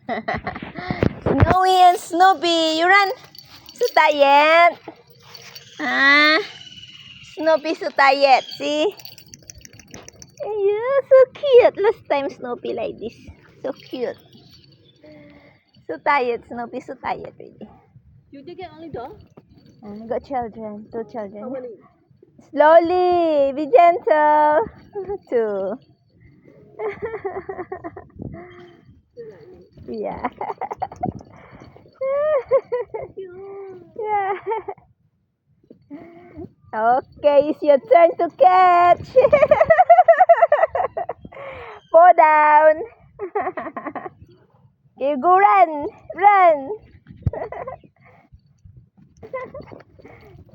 Snowy and Snoopy, you run. So tired. Ah, Snoopy so tired. See? Yeah, so cute. Last time Snoopy like this. So cute. So tired, Snoopy. So tired really. You take it only dog? Got children. 2 children. How many? Slowly. Be gentle. 2. Yeah. Yeah. Okay, it's your turn to catch. Fall down. Okay, go run. Run.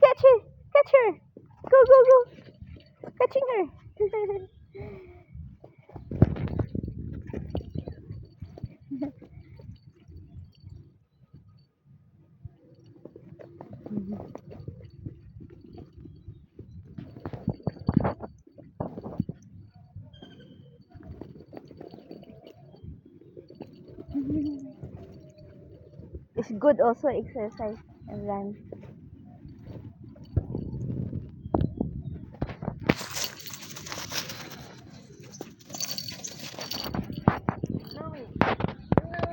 Catch her. Catch her. Go, go, go. Catching her. It's good also exercise and run.